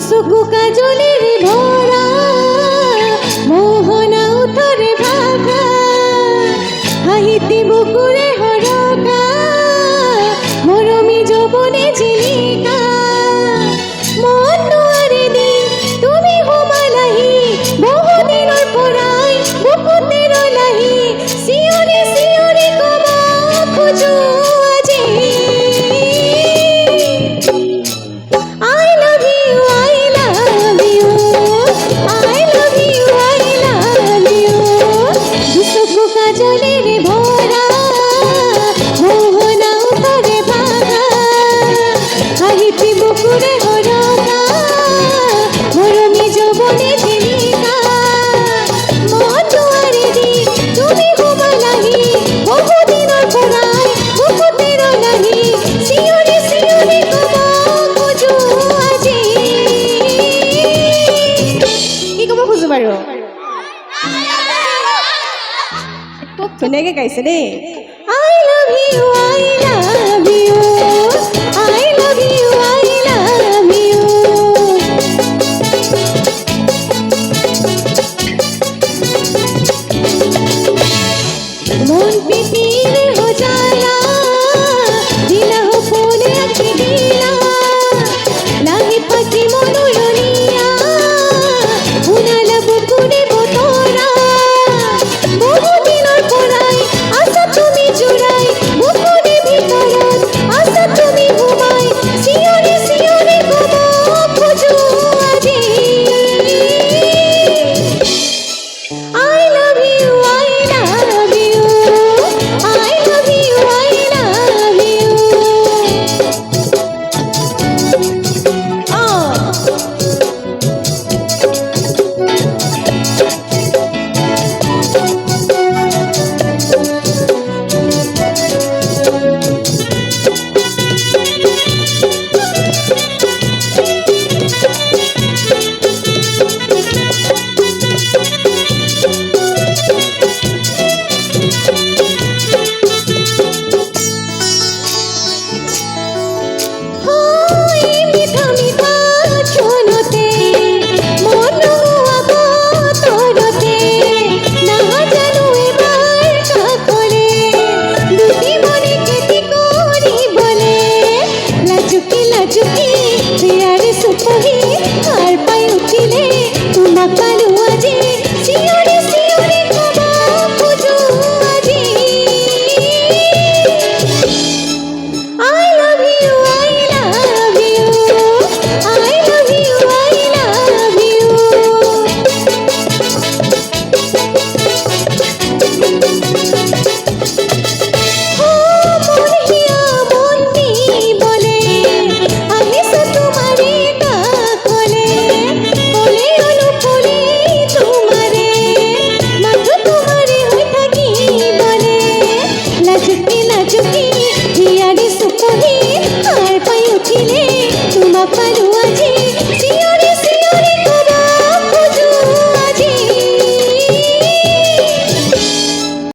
চকু কাজলেৰে ভৰা মোহনা উঠৰে ভাষা হাঁহিতি বুকুৰে হৰকা মৰমী যৌৱনে জিলিকা মন নোৱাৰে দিন তুমি সোমালাহি বহুদিনৰ পৰাই বুকুতে ৰলাহি চিঞৰি চিঞৰি ক'ব খোজো আজি কাজলেৰে ভৰা মোহনা উঠৰে ভাষা হাঁহিতি বুকুৰে হৰকা মৰমী যৌৱনে জিলিকা মন নোৱাৰে দিন তুমি সোমালাহি বহুদিনৰ পৰাই বুকুতে ৰলাহি চিঞৰি চিঞৰি ক'ব খোজো আজি কি ক'ব খোজো বাৰু ধুনীয়াকৈ গাইছে দেই I love you, I love you, I love you, I love you মন পিটিলে हो जाला দিলা हो ফোনে আঁকি দিলা লাগি পাখি মনোরণিয়া উনালা বুকুরে বতরা বহুদিনৰ পৰাই আছা তুমি জুৰাই বুকুৰে ভিতৰত আছা তুমি ঘুমাই চিঞৰি চিঞৰি ক'ব খোজো আজি I love you, I love you, I love you, I love you चुकी प्यार सुपही